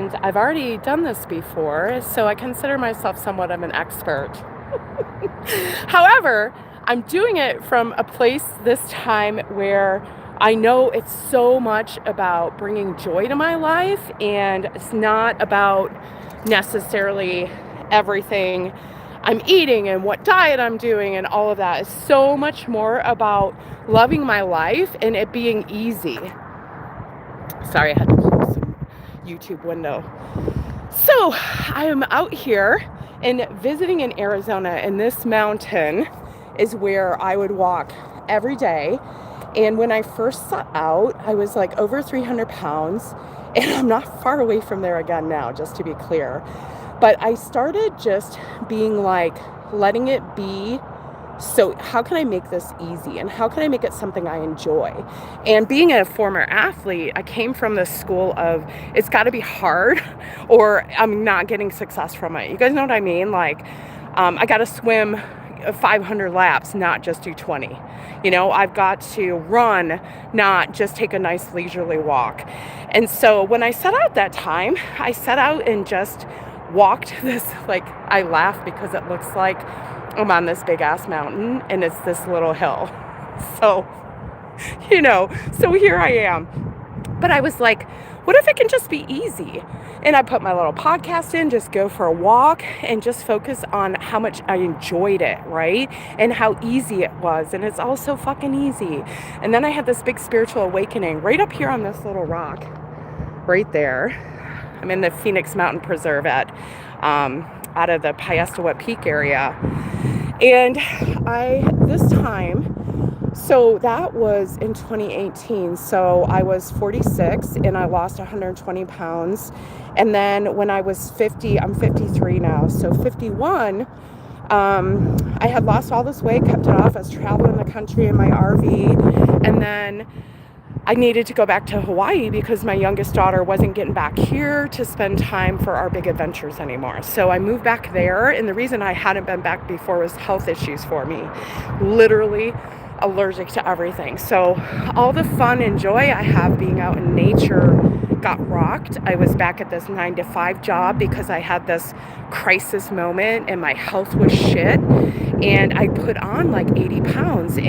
and I've already done this before, so I consider myself somewhat of an expert. However, I'm doing it from a place this time where I know it's so much about bringing joy to my life, and it's not about necessarily everything I'm eating and what diet I'm doing and all of that. It's so much more about loving my life and it being easy. Sorry, I had to close some YouTube window. So I'm out here and visiting in Arizona, and this mountain is where I would walk every day. And when I first set out, I was like over 300 pounds, and I'm not far away from there again now, just to be clear. But I started just being like, letting it be. So how can I make this easy, and how can I make it something I enjoy? And being a former athlete, I came from this school of it's got to be hard or I'm not getting success from it. You guys know what I mean? Like, I got to swim 500 laps, not just do 20. You know, I've got to run, not just take a nice leisurely walk. And so when I set out that time, I set out and just walked this, like, I laugh because it looks like I'm on this big ass mountain and it's this little hill. So, so here I am. But I was like, what if it can just be easy? And I put my little podcast in, just go for a walk and just focus on how much I enjoyed it, right? And how easy it was. And it's all so fucking easy. And then I had this big spiritual awakening right up here on this little rock, right there. I'm in the Phoenix Mountain Preserve out of the Piestewa Peak area. And this time, so that was in 2018. So I was 46 and I lost 120 pounds. And then when I was 50, I'm 53 now. So 51, I had lost all this weight, kept it off. I was traveling the country in my RV. And then I needed to go back to Hawaii because my youngest daughter wasn't getting back here to spend time for our big adventures anymore. So I moved back there, and the reason I hadn't been back before was health issues for me. Literally allergic to everything. So all the fun and joy I have being out in nature got rocked. I was back at this 9-to-5 job because I had this crisis moment and my health was shit, and I put on like 80 pounds.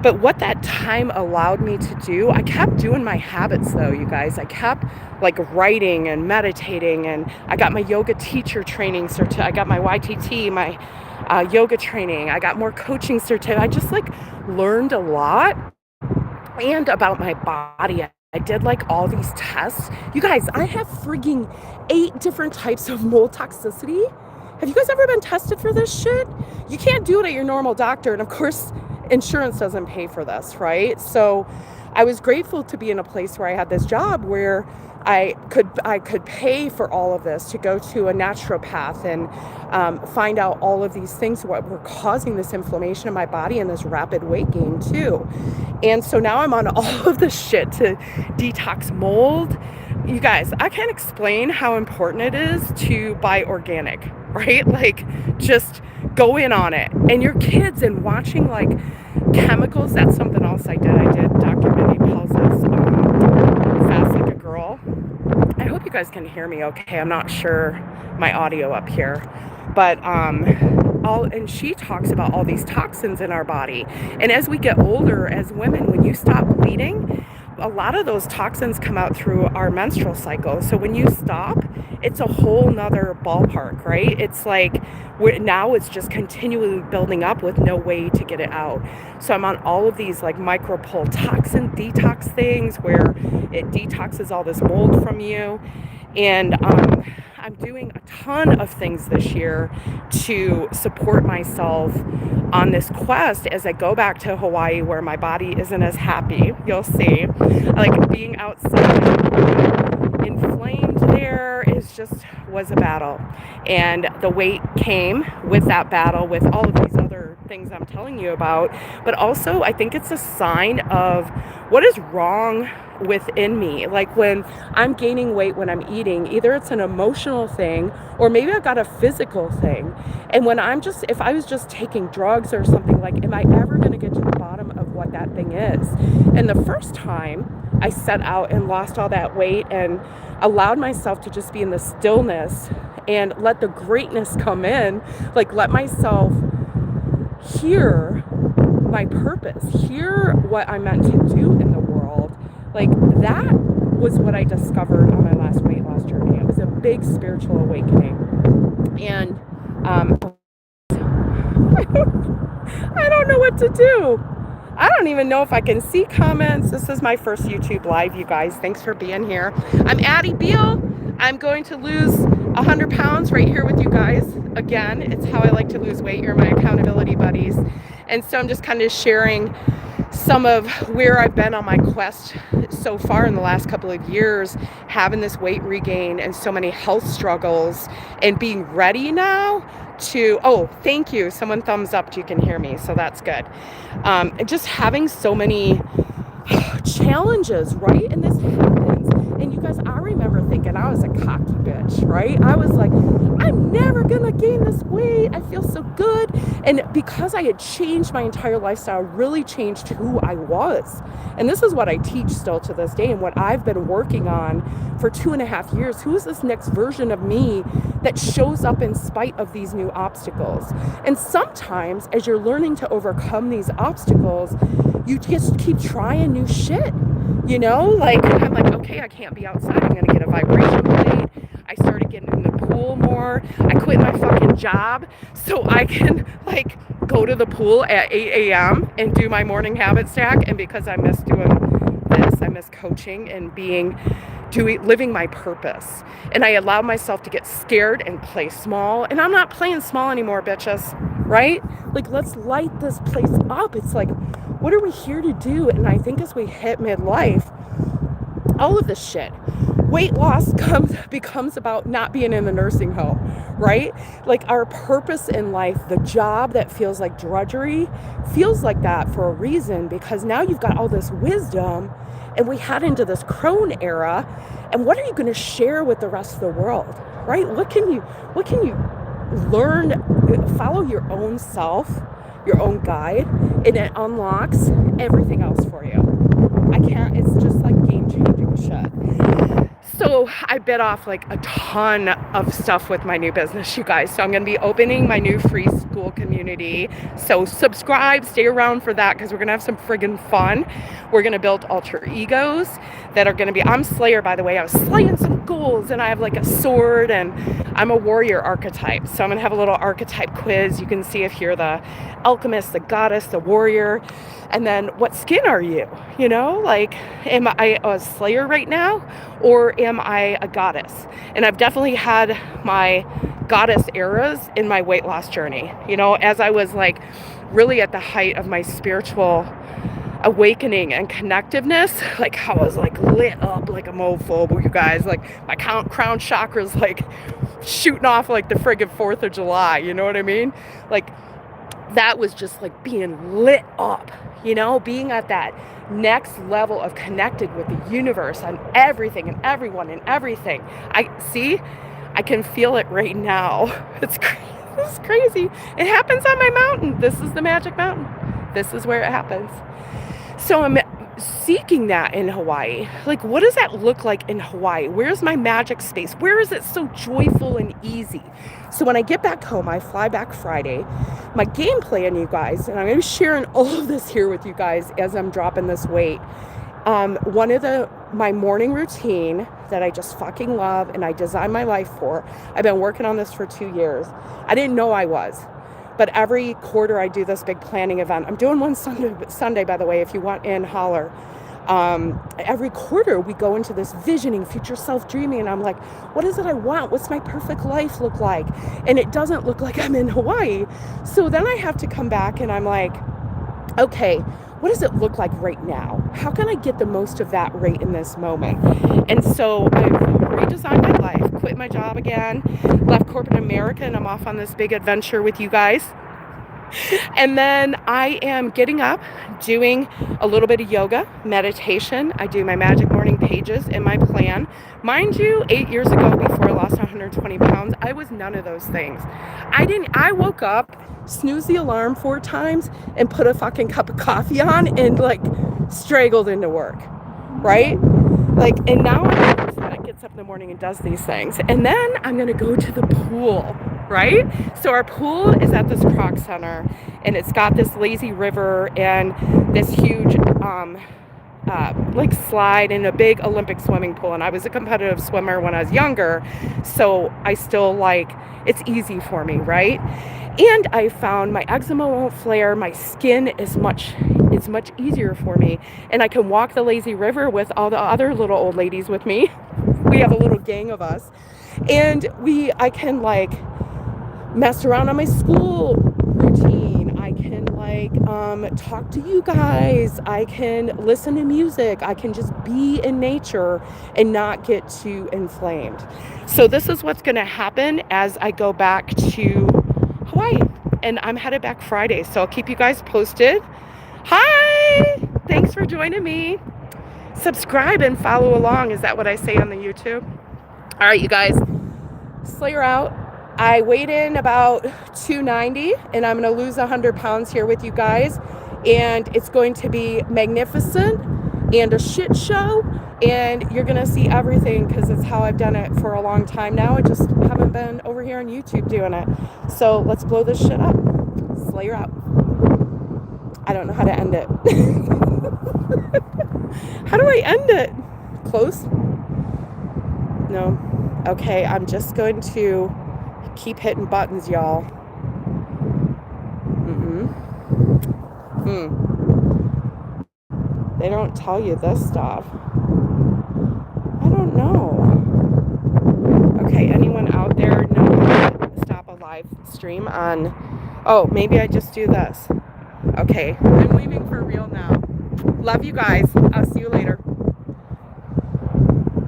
But what that time allowed me to do, I kept doing my habits though, you guys. I kept like writing and meditating, and I got my yoga teacher training I got my YTT, my yoga training. I got more coaching certificate. I just like learned a lot and about my body. I did like all these tests. You guys, I have frigging 8 different types of mold toxicity. Have you guys ever been tested for this shit? You can't do it at your normal doctor. And of course, insurance doesn't pay for this, right? So I was grateful to be in a place where I had this job where I could pay for all of this, to go to a naturopath and find out all of these things, what were causing this inflammation in my body and this rapid weight gain too. And so now I'm on all of this shit to detox mold. You guys, I can't explain how important it is to buy organic, right? Like, just go in on it. And your kids, and watching like chemicals, that's something else I did. I did Dr. Mindy Pelz's Fast Like a Girl. I hope you guys can hear me okay. I'm not sure my audio up here. But and she talks about all these toxins in our body. And as we get older as women, when you stop bleeding, a lot of those toxins come out through our menstrual cycle. So when you stop, it's a whole nother ballpark, right? It's like now it's just continually building up with no way to get it out. So I'm on all of these like micropole toxin detox things where it detoxes all this mold from you. And I'm doing a ton of things this year to support myself on this quest as I go back to Hawaii, where my body isn't as happy. You'll see. Like, being outside inflamed there was a battle. And the weight came with that battle, with all of these other things I'm telling you about. But also, I think it's a sign of what is wrong within me. Like, when I'm gaining weight, when I'm eating, either it's an emotional thing or maybe I've got a physical thing. And if I was just taking drugs or something, like, am I ever going to get to the bottom of what that thing is? And the first time I set out and lost all that weight and allowed myself to just be in the stillness and let the greatness come in, like let myself hear my purpose, hear what I'm meant to do in the world. Like that was what I discovered on my last weight loss journey. It was a big spiritual awakening. And I don't know what to do. I don't even know if I can see comments. This is my first YouTube live, you guys. Thanks for being here. I'm Addie Beal. I'm going to lose 100 pounds right here with you guys. Again, it's how I like to lose weight. You're my accountability buddies. And so I'm just kind of sharing some of where I've been on my quest so far in the last couple of years, having this weight regain and so many health struggles, and being ready now to, oh, thank you. Someone thumbs up, you can hear me, so that's good. And just having so many challenges, right? And this happens. And you guys, I remember thinking I was a cocky bitch, right? I was like, I'm never gonna gain this weight. I feel so good. And because I had changed my entire lifestyle, really changed who I was. And this is what I teach still to this day and what I've been working on for 2.5 years. Who is this next version of me that shows up in spite of these new obstacles? And sometimes as you're learning to overcome these obstacles, you just keep trying new shit. You know, like I'm like, okay, I can't be outside. I'm gonna get a vibration plate. I started getting in the pool more. I quit my fucking job so I can like go to the pool at 8 a.m. and do my morning habit stack. And because I miss doing this, I miss coaching and living my purpose. And I allow myself to get scared and play small. And I'm not playing small anymore, bitches, right? Like, let's light this place up. It's like, what are we here to do? And I think as we hit midlife, all of this shit, weight loss becomes about not being in the nursing home, right? Like our purpose in life, the job that feels like drudgery, feels like that for a reason, because now you've got all this wisdom and we head into this crone era. And what are you going to share with the rest of the world, right? What can you learn? Follow your own self, your own guide, and it unlocks everything else for you. It's just like game-changing shit. So I bit off like a ton of stuff with my new business, you guys. So I'm going to be opening my new free school community. So subscribe, stay around for that, because we're going to have some friggin' fun. We're going to build alter egos that are going to be, I'm Slayer, by the way. I was slaying some goals, and I have like a sword, and I'm a warrior archetype. So I'm going to have a little archetype quiz. You can see if you're the alchemist, the goddess, the warrior. And then what skin are you? You know, like, am I a slayer right now, or am I a goddess? And I've definitely had my goddess eras in my weight loss journey. You know, as I was like really at the height of my spiritual awakening and connectiveness, like how I was like lit up like a mofo, you guys, like my crown chakra's like shooting off like the friggin' 4th of July. You know what I mean? Like, that was just like being lit up, you know, being at that next level of connected with the universe and everything and everyone and everything. I can feel it right now. It's crazy. It happens on my mountain. This is the magic mountain. This is where it happens. So I'm seeking that in Hawaii. Like, what does that look like in Hawaii? Where's my magic space? Where is it so joyful and easy? So when I get back home, I fly back Friday. My game plan, you guys, and I'm going to be sharing all of this here with you guys as I'm dropping this weight. One of my morning routine that I just fucking love and I designed my life for. I've been working on this for 2 years. I didn't know I was. But every quarter I do this big planning event. I'm doing one Sunday, by the way, if you want in, holler. Every quarter we go into this visioning, future self dreaming, and I'm like, what is it I want? What's my perfect life look like? And it doesn't look like I'm in Hawaii. So then I have to come back and I'm like, okay, what does it look like right now? How can I get the most of that right in this moment? And so I've redesigned my life, quit my job again, left corporate America, and I'm off on this big adventure with you guys. And then I am getting up, doing a little bit of yoga, meditation. I do my magic morning pages in my plan. Mind you, 8 years ago, before I lost 120 pounds, I was none of those things. I woke up, snoozed the alarm 4 times, and put a fucking cup of coffee on and like straggled into work. right? Like, and now I'm the person that gets up in the morning and does these things. And then I'm going to go to the pool, right? So our pool is at this Croc Center, and it's got this lazy river and this huge, like slide in a big Olympic swimming pool. And I was a competitive swimmer when I was younger, so I still like, it's easy for me, right? And I found my eczema won't flare. My skin is much easier for me. And I can walk the lazy river with all the other little old ladies with me. We have a little gang of us. And I can like mess around on my school routine. I can like talk to you guys. I can listen to music. I can just be in nature and not get too inflamed. So this is what's going to happen as I go back to Hawaii. And I'm headed back Friday, so I'll keep you guys posted. Hi! Thanks for joining me. Subscribe and follow along. Is that what I say on the YouTube? All right, you guys. Slayer out. I weighed in about 290, and I'm going to lose 100 pounds here with you guys. And it's going to be magnificent and a shit show. And you're going to see everything because it's how I've done it for a long time now. I just haven't been over here on YouTube doing it. So let's blow this shit up. Slayer out. I don't know how to end it. How do I end it? Close? No. Okay, I'm just going to keep hitting buttons, y'all. They don't tell you this stuff. I don't know. Okay, anyone out there know how to stop a live stream on... Oh, maybe I just do this. Okay, I'm leaving for real now. Love you guys. I'll see you later.